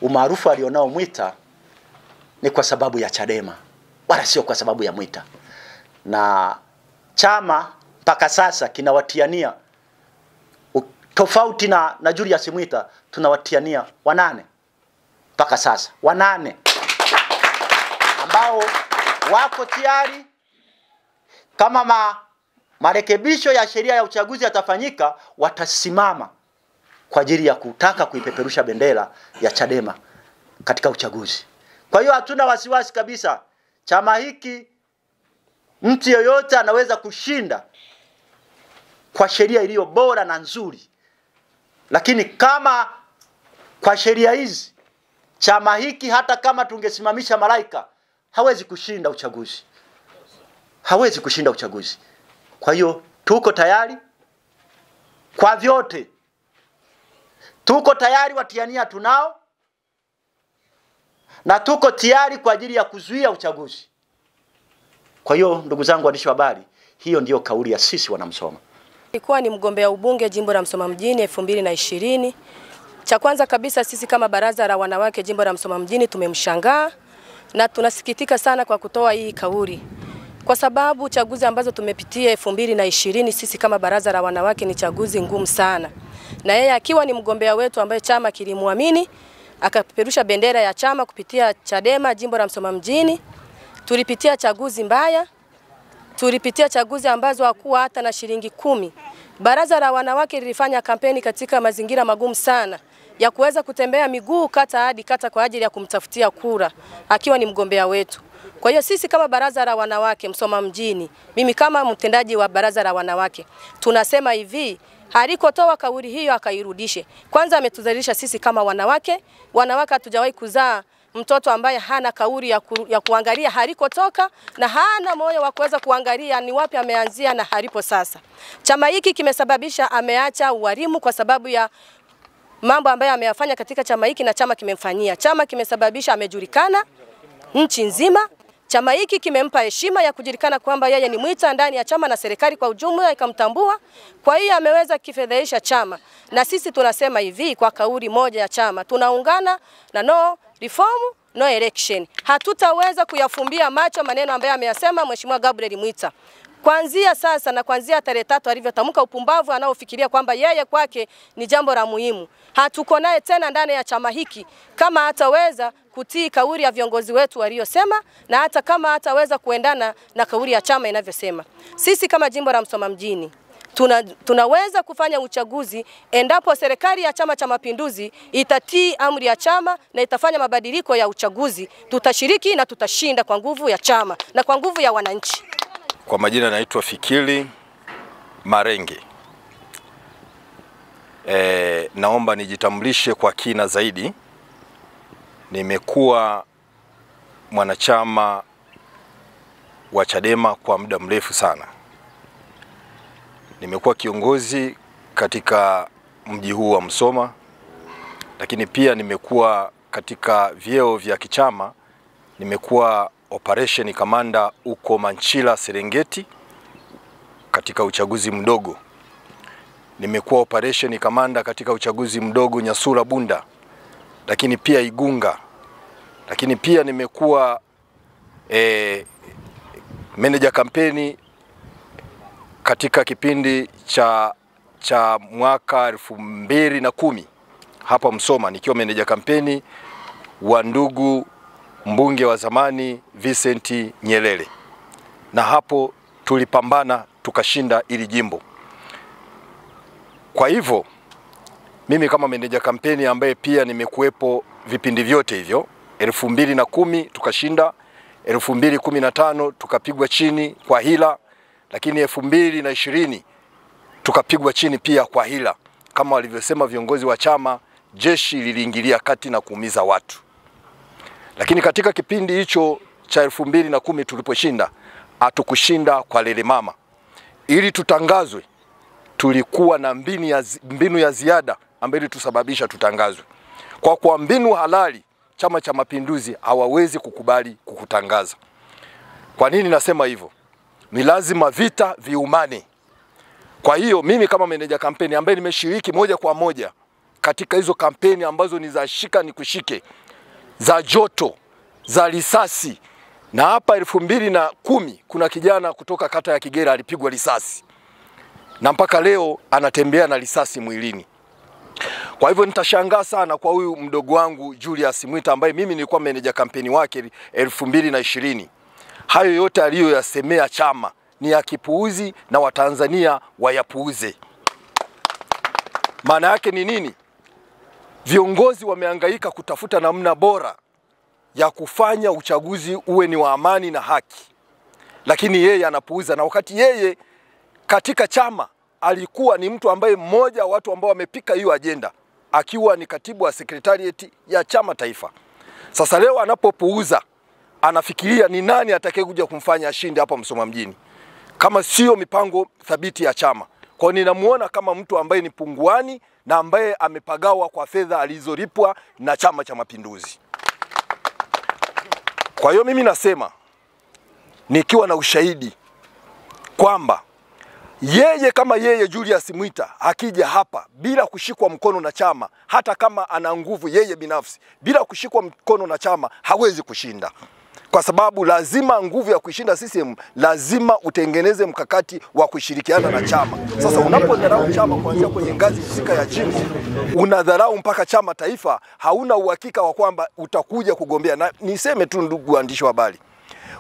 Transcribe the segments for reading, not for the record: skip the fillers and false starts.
umaarufu alionao Mwita ni kwa sababu ya Chadema, wala sio kwa sababu ya Mwita. Na chama mpaka sasa kinawatiania, tofauti na Julius Mwita, tunawatiania 8 mpaka sasa, 8 ambao wako tayari kama marekebisho ya sheria ya uchaguzi yatafanyika, watasimama kwa ajili ya kutaka kuipeperusha bendera ya Chadema katika uchaguzi. Kwa hiyo hatuna wasiwasi kabisa. Chama hiki mtu yeyote anaweza kushinda kwa sheria iliyo bora na nzuri. Lakini kama kwa sheria hizi chama hiki, hata kama tungesimamisha malaika, hawezi kushinda uchaguzi. Hawezi kushinda uchaguzi. Kwa hiyo tuko tayari kwa vyote. Tuko tayari, watiania tunao, na tuko tayari kwa ajili ya kuzuia uchaguzi. Kwa hiyo ndugu zangu waandishi wa habari, hiyo ndiyo kauli ya sisi wanamsoma. Nilikuwa ni mgombea ubunge jimbo la Msoma mjini 2020. Cha kwanza kabisa, sisi kama baraza la wanawake jimbo la Msoma mjini tumemshangaa na tunasikitika sana kwa kutoa hii kauli. Kwa sababu chaguzi ambazo tumepitia 2020 sisi kama baraza la wanawake ni chaguzi ngumu sana. Na yeye akiwa ni mgombea wetu ambaye chama kilimuamini, akapeperusha bendera ya chama kupitia Chadema jimbo la Msoma mjini. Tulipitia chaguzi mbaya. Tulipitia chaguzi ambazo hakuwa hata na shilingi 10. Baraza la wanawake lilifanya kampeni katika mazingira magumu sana ya kuweza kutembea miguu kata hadi kata kwa ajili ya kumtafutia kura akiwa ni mgombea wetu. Kwa hiyo sisi kama baraza la wanawake Msoma mjini, mimi kama mtendaji wa baraza la wanawake, tunasema hivi, halikotoa kauli hiyo akairudishe. Kwanza ametudhalilisha sisi kama wanawake. Wanawake hatujawahi kuzaa mtoto ambaye hana kauli ya kuangalia halikotoka na hana moyo wa kuweza kuangalia ni wapi ameanzia na halipo sasa. Chama hiki kimesababisha ameacha ualimu kwa sababu ya mambo ambayo ameyafanya katika chama hiki na chama kimemfanyia. Chama kimesababisha amejulikana nchi nzima. Chama hiki kimempa heshima ya kujulikana kwamba yeye ni Mwita ndani ya chama na serikali kwa ujumla ikamtambua. Kwa hiyo ameweza kifedheisha chama. Na sisi tunasema hivi kwa kauli moja ya chama, tunaungana na no reform no election. Hatutaweza kuyafumbia macho maneno ambayo ameyasema Mheshimiwa Gabriel Mwita. Kuanzia sasa na kuanzia tarehe 3 alivyotamka upumbavu anaofikiria kwamba yeye kwake ni jambo la muhimu, hatuko naye tena ndani ya chama hiki kama hataweza kutii kauli ya viongozi wetu waliosema, na hata kama hataweza kuendana na kauli ya chama inavyosema. Sisi kama jimbo la Msoma mjini tunaweza kufanya uchaguzi endapo serikali ya Chama cha Mapinduzi itatii amri ya chama na itafanya mabadiliko ya uchaguzi. Tutashiriki na tutashinda kwa nguvu ya chama na kwa nguvu ya wananchi. Kwa majina naitwa Fikiri Marenge. Naomba nijitambulishe kwa kina zaidi. Nimekuwa mwanachama wa Chadema kwa muda mrefu sana. Nimekuwa kiongozi katika mji huu wa Msoma, lakini pia nimekuwa katika vyeo vya kichama. Nimekuwa operation commander uko Manchila Serengeti katika uchaguzi mdogo. Nimekuwa operation commander katika uchaguzi mdogo Nyasura Bunda, lakini pia Igunga. Lakini pia nimekuwa manager kampeni katika kipindi cha mwaka 2010 hapa Msoma, nikiwa manager kampeni wa ndugu mbunge wa zamani Vincent Nyerere. Na hapo tulipambana tukashinda ili jimbo. Kwa hivyo mimi kama manager kampeni ambaye pia nimekuepo vipindi vyote hivyo, 2010 tukashinda, 2015 tukapigwa chini kwa hila, lakini 2020 tukapigwa chini pia kwa hila. Kama walivyosema viongozi wa chama, jeshi liliingilia kati na kuumiza watu. Lakini katika kipindi hicho cha 2010 tuliposhinda, hatukushinda kwa lele mama. Ili tutangazwe, tulikuwa na mbinu ya ziada ambayo ilitusababisha tutangazwe. Kwa mbinu halali, Chama cha Mapinduzi hawawezi kukubali kukutangaza. Kwa nini nasema hivyo? Ni lazima vita viumane. Kwa hiyo mimi kama meneja kampeni ambaye nimeshiriki moja kwa moja katika hizo kampeni ambazo ni za shika ni kushike, za joto, za risasi. Na hapa 2010 kuna kijana kutoka kata ya Kigera alipigwa risasi, na mpaka leo anatembea na risasi mwilini. Kwa hivyo nitashangaa sana kwa huyu mdogo wangu Julius Mwita ambaye mimi nilikuwa meneja kampeni wake 2020. Hayo yote aliyoyasemea chama ni ya kipuuzi na Watanzania wayapuuze. Maana yake ni nini? Viongozi wamehangaika kutafuta namna bora ya kufanya uchaguzi uwe ni wa amani na haki, lakini yeye anapuuza. Na wakati yeye katika chama alikuwa ni mtu ambaye mmoja watu ambao wamepika hiyo agenda, akiwa ni katibu wa secretariat ya chama taifa. Sasa leo anapopuuza, anafikiria ni nani atakayekuja kumfanya ashinde hapa Msoma mjini kama sio mipango thabiti ya chama. Kwa ninamuona kama mtu ambaye ni punguani na ambaye amepagawa kwa fedha alizolipwa na Chama cha Mapinduzi. Kwa hiyo mimi nasema nikiwa na ushahidi kwamba yeye kama yeye Julius Mwita akija hapa bila kushikwa mkono na chama, hata kama ana nguvu yeye binafsi, bila kushikwa mkono na chama hawezi kushinda. Kwa sababu lazima nguvu ya kushinda CCM, lazima utengeneze mkakati wa kushirikiana na chama. Sasa unapodharau chama kuanzia kwenye ngazi husika ya chini, unadharau mpaka chama taifa, hauna uhakika wa kwamba utakuja kugombea. Na niseme tu ndugu waandishi wa habari,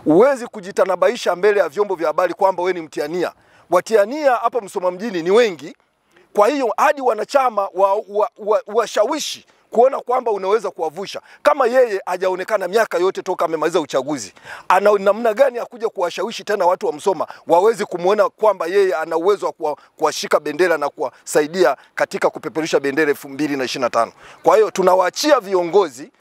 uwezi kujitanabaisha mbele ya vyombo vya habari kwamba wewe ni mtiania. Watiania hapa Msoma mjini ni wengi, kwa hiyo hadi wanachama washawishi kuona kwamba unaweza kuwavusha. Kama yeye hajaonekana miaka yote toka amemaliza uchaguzi, ana namna gani ya kuja kuwashawishi tena watu wa Msoma waweze kumuona kwamba yeye ana uwezo wa kuwashika bendera na kuwasaidia katika kupeperusha bendera 2025. Kwa hiyo tunawaachia viongozi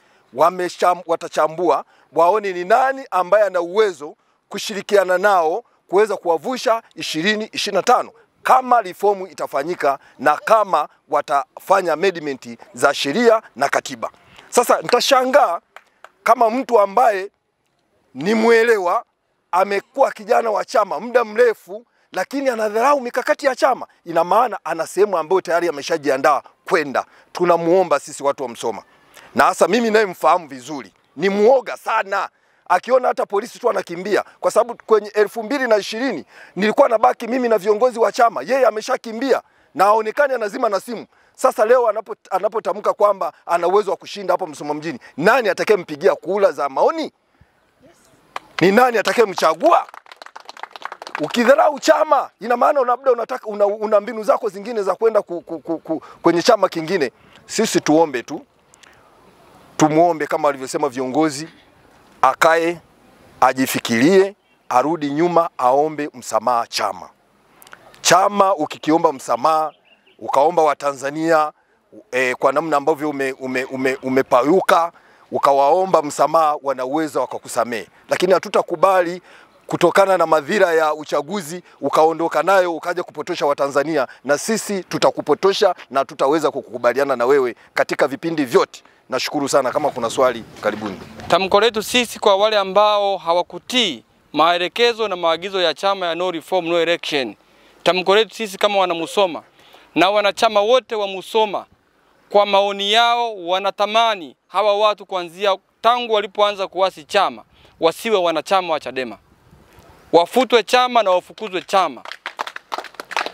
watachambua, waone ni nani ambaye ana uwezo kushirikiana nao kuweza kuwavusha 2025 kama reformu itafanyika na kama watafanya amendment za sheria na katiba. Sasa nitashangaa kama mtu ambaye ni muelewa, amekuwa kijana wa chama muda mrefu, lakini anadharau mikakati ya chama. Ina maana ana sehemu ambayo tayari ameshajiandaa kwenda. Tunamuomba sisi watu wa Msoma, na hasa mimi naye mfahamu vizuri, ni muoga sana. Akiona hata polisi tu anakimbia, kwa sababu kwenye 2020 nilikuwa nabaki mimi na viongozi wa chama, yeye ameshakimbia na aonekane anazima na simu. Sasa leo anapotamka kwamba ana uwezo wa kushinda hapo Msoma mjini, nani atakayempigia kula za maoni? Ni nani atakayemchagua? Ukidharau chama, ina maana labda unataka una mbinu zako zingine za kwenda kwenye chama kingine. Sisi tuombe tu, tumuombe kama walivyosema viongozi, akae, ajifikirie, arudi nyuma, aombe msamaha chama. Chama ukikiomba msamaha, ukaomba Watanzania kwa namna ambavyo umepayuka, ukawaomba msamaha, wanaweza wakakusamehe. Lakini hatutakubali kutokana na madhira ya uchaguzi ukaondoka nayo ukaja kupotosha Watanzania, na sisi tutakupotosha na tutaweza kukubaliana na wewe katika vipindi vyote. Nashukuru sana, kama kuna swali karibuni. Tamko letu sisi kwa wale ambao hawakutii maelekezo na maagizo ya chama ya no reform no election. Tamko letu sisi kama wana Musoma na wanachama wote wa Musoma, kwa maoni yao wanatamani hawa watu kuanzia tangu walipoanza kuasi chama wasiwe wanachama wa Chadema. Wafutwe chama na wafukuzwe chama.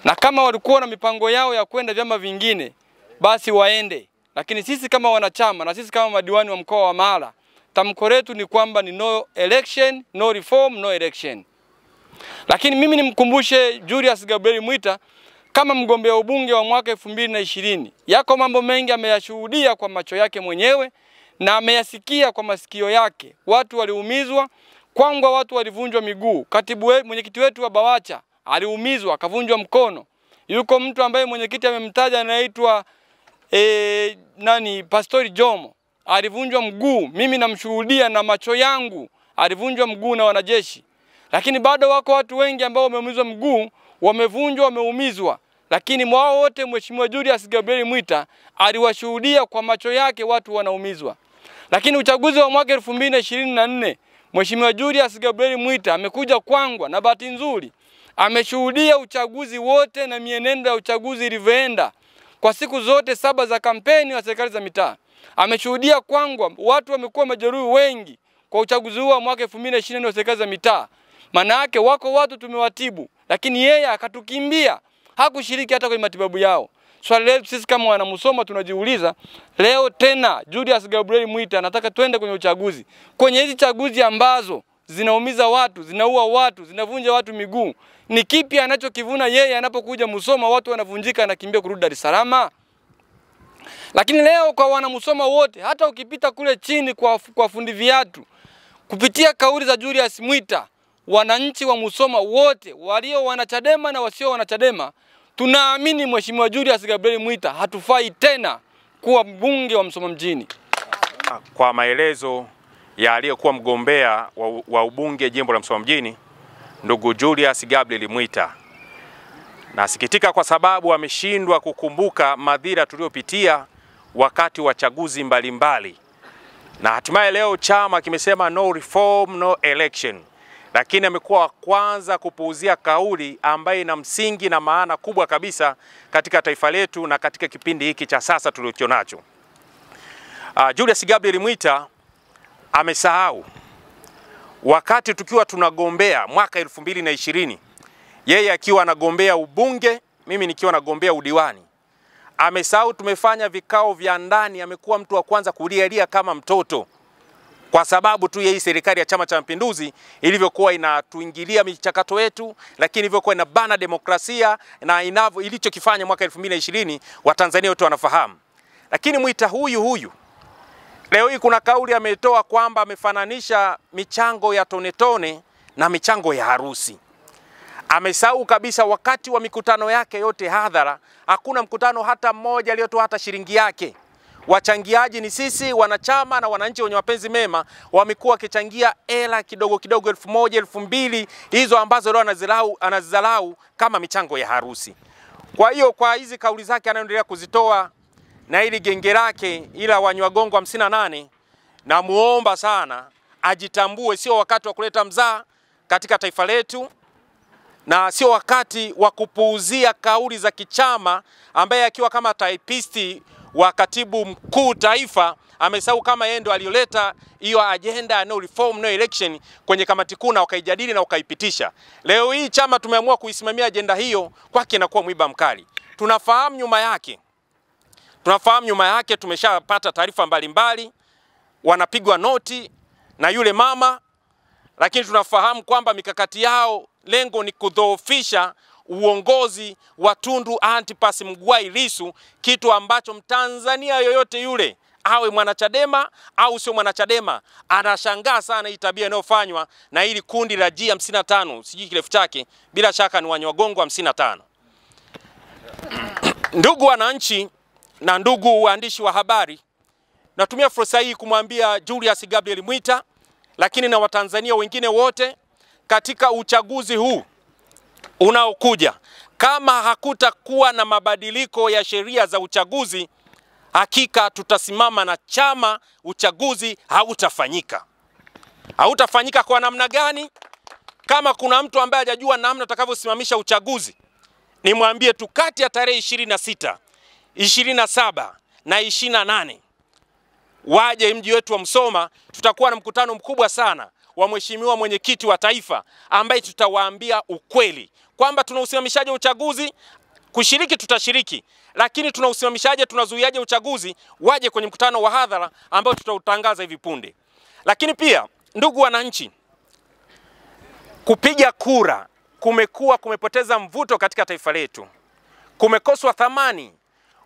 Na kama walikuwa na mipango yao ya kwenda vyama vingine, basi waende. Lakini sisi kama wanachama na sisi kama madiwani wa mkoa wa Mara, tamko letu ni kwamba ni no election, no reform, no election. Lakini mimi nimkumbushe Julius Gabriel Mwita kama mgombea ubunge wa mwaka 2020. Yako mambo mengi ameyashuhudia kwa macho yake mwenyewe na ameyasikia kwa masikio yake. Watu waliumizwa, Kwangwa watu walivunjwa miguu. Mwenyekiti wetu wa Bawacha aliumizwa, akavunjwa mkono. Yuko mtu ambaye mwenyekiti amemtaja anaitwa Pastori Jomo, alivunjwa mguu. Mimi namshuhudia na macho yangu, alivunjwa mguu na wanajeshi. Lakini bado wako watu wengi ambao wameumizwa mguu, wamevunjwa, wameumizwa. Lakini mwao wote Mheshimiwa Julius Gabriel Mwita aliwashuhudia kwa macho yake watu wanaumizwa. Lakini uchaguzi wa mwaka 2024, Mheshimiwa Julius Gabriel Mwita amekuja Kwangwa, na bahati nzuri ameshuhudia uchaguzi wote na mienendo ya uchaguzi ilivyoenda. kwa siku zote 7 za kampeni wa serikali za mitaa. Ameshuhudia kwamba watu wamekuwa majeruhi wengi kwa uchaguzi huu wa mwaka 2020 wa serikali za mitaa. Maana yake wako watu tumewatibu, lakini yeye akatukimbia, hakushiriki hata kwenye matibabu yao. Swali letu sisi kama wanamusoma tunajiuliza, leo tena Julius Gabriel Mwita anataka twende kwenye uchaguzi. Kwenye hizi chaguzi ambazo zinaumiza watu, zinaua watu, zinavunja watu miguu, ni kipi anachokivuna yeye anapokuja Musoma watu wanavunjika na kimbia kurudi Dar es Salaam? Lakini leo kwa wanamusoma wote, hata ukipita kule chini kwa fundi viatu, kupitia kauli za Julius Mwita, wananchi wa Musoma wote, walio wanachadema na wasio wanachadema, tunaamini Mheshimiwa Julius Gabriel Mwita hatufai tena kuwa mbunge wa Musoma mjini. Kwa maelezo ya aliyekuwa mgombea wa ubunge jimbo la Musoma mjini, ndugu Julius Gabriel Mwita, nasikitika kwa sababu ameshindwa kukumbuka madhira tuliyopitia wakati wa chaguzi mbalimbali. Na hatimaye leo chama kimesema no reform, no election. Lakini amekuwa wa kwanza kupuuzia kauli ambayo ina msingi na maana kubwa kabisa katika taifa letu na katika kipindi hiki cha sasa tulichonacho. Julius Gabriel Mwita amesahau wakati tukiwa tunagombea mwaka 2020, yeye akiwa anagombea ubunge, mimi nikiwa nagombea udiwani. Amesahau tumefanya vikao vya ndani, amekuwa mtu wa kwanza kulialia kama mtoto. Kwa sababu tu hii serikali ya Chama cha Mapinduzi ilivyokuwa inatuingilia michakato yetu, lakini ilivyokuwa inabana demokrasia na ilichokifanya mwaka 2020 Watanzania wote wanafahamu. Lakini Mwita huyu leo hii kuna kauli ametoa kwamba amefananisha michango ya tone na michango ya harusi. Amesahau kabisa wakati wa mikutano yake yote hadhara, hakuna mkutano hata mmoja aliyotoa hata shilingi yake. Wachangiaji ni sisi wanachama na wananchi wenye mapenzi mema, wamekuwa wakichangia hela kidogo 1,000, 2,000, hizo ambazo leo anazizalau kama michango ya harusi. Kwa hiyo kwa hizi kauli zake anaendelea kuzitoa na ili genge lake ila Wanywagongo 58, na muomba sana ajitambue, sio wakati wa kuleta mzaa katika taifa letu na sio wakati wa kupuuzia kauli za kichama, ambaye akiwa kama typisti wa katibu mkuu taifa amesahau kama yeye ndo aliyoleta hiyo agenda no reform no election kwenye kamati kuu na wakaijadili na wakaipitisha. Leo hii chama tumeamua kuisimamia agenda hiyo, kwake inakuwa mwiba mkali. Tunafahamu nyuma yake tumeshapata taarifa mbalimbali, wanapigwa noti na yule mama, lakini tunafahamu kwamba mikakati yao lengo ni kudhoofisha uongozi wa Tundu Antipas Mugwai Lissu, kitu ambacho Mtanzania yoyote yule awe mwanachadema au sio mwanachadema anashangaa sana hii tabia inayofanywa na hili kundi la G55, sijui kirefu chake, bila shaka ni Wanywagongo 55. Ndugu wananchi na ndugu waandishi wa habari, natumia fursa hii kumwambia Julius Gabriel Mwita, lakini na Watanzania wengine wote, katika uchaguzi huu unaokuja, kama hakutakuwa na mabadiliko ya sheria za uchaguzi, hakika tutasimama na chama, uchaguzi hautafanyika. Hautafanyika kwa namna gani? Kama kuna mtu ambaye hajajua namna atakavyosimamisha uchaguzi, nimwambie tu kati ya tarehe 26, 27 na 28 waje mji wetu wa Musoma. Tutakuwa na mkutano mkubwa sana wa mheshimiwa mwenyekiti wa taifa, ambaye tutawaambia ukweli kwamba tunausimamishaje uchaguzi. Kushiriki tutashiriki, lakini tunausimamishaje, tunazuiaje uchaguzi, waje kwenye mkutano wa hadhara ambao tutautangaza hivi punde. Lakini pia ndugu wananchi, kupiga kura kumepoteza mvuto katika taifa letu. Kumekoswa thamani.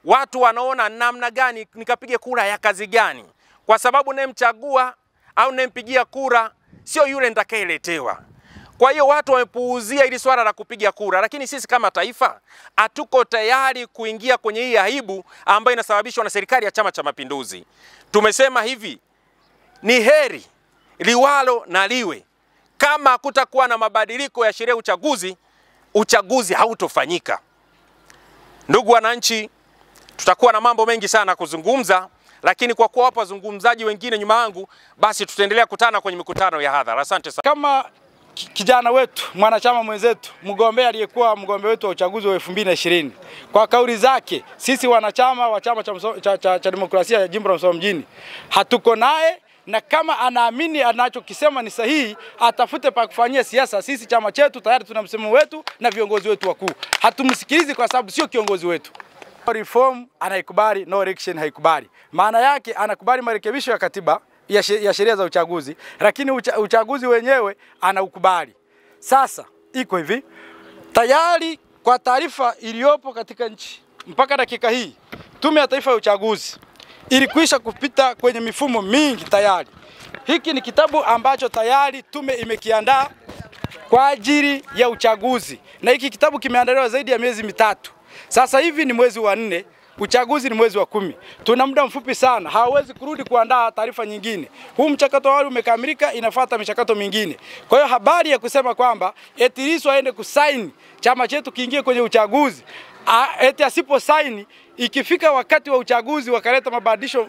Watu wanaona namna gani nikapige kura ya kazi gani, kwa sababu nemchagua au nempigia kura sio yule nitakayeletewa. Kwa hiyo watu wamepuuzia ili swala la kupiga kura, lakini sisi kama taifa hatuko tayari kuingia kwenye hii aibu ambayo inasababishwa na serikali ya Chama cha Mapinduzi. Tumesema hivi, ni heri liwalo na liwe. Kama hakutakuwa na mabadiliko ya sheria uchaguzi hautofanyika. Ndugu wananchi, tutakuwa na mambo mengi sana kuzungumza, lakini kwa kuwa wapo wazungumzaji wengine nyuma yangu, basi tutaendelea kutana kwenye mikutano ya hadhara. Asante sana. Kama kijana wetu, mwanachama mwenzetu, mgombea aliyekuwa mgombea wetu wa uchaguzi wa 2020. Kwa kauli zake, sisi wanachama wa chama cha demokrasia ya jimbo la Musoma mjini hatuko naye, na kama anaamini anachokisema ni sahihi, atafute pa kufanyia siasa. Sisi chama chetu tayari tuna msimamo wetu na viongozi wetu wakuu. Hatumsikilizi kwa sababu sio kiongozi wetu. Reform anaikubali, no election haikubali. Maana yake anakubali marekebisho ya katiba ya sheria za uchaguzi, lakini uchaguzi wenyewe anaukubali. Sasa iko hivi, tayari kwa taarifa iliyopo katika nchi mpaka dakika hii, Tume ya Taifa ya Uchaguzi ilikwisha kupita kwenye mifumo mingi tayari. Hiki ni kitabu ambacho tayari tume imekiandaa kwa ajili ya uchaguzi, na hiki kitabu kimeandaliwa zaidi ya miezi mitatu. Sasa hivi ni mwezi wa 4, uchaguzi ni mwezi wa 10. Tuna muda mfupi sana, hawezi kurudi kuandaa taarifa nyingine. Huu mchakato wao umekamilika, inafuata michakato mingine. Kwa hiyo habari ya kusema kwamba eti Lissu aende kusaini chama chetu kiingie kwenye uchaguzi, eti asipo saini ikifika wakati wa uchaguzi wakaleta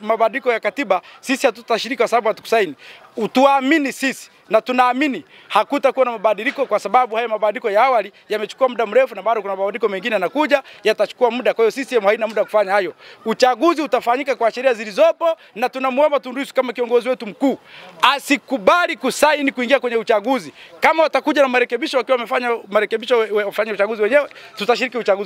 mabadiliko ya katiba, sisi hatutashiriki kwa sababu hatukusaini. Utuamini sisi, na tunaamini hakutakuwa na mabadiliko, kwa sababu haya mabadiliko ya awali yamechukua muda mrefu na bado kuna mabadiliko mengine yanakuja yatachukua muda. Kwa hiyo sisi haina muda kufanya hayo. Uchaguzi utafanyika kwa sheria zilizopo, na tunamuomba Tundu Lissu kama kiongozi wetu mkuu asikubali kusaini kuingia kwenye uchaguzi. Kama watakuja na marekebisho wakiwa wamefanya marekebisho wafanye uchaguzi wenyewe, tutashiriki uchaguzi.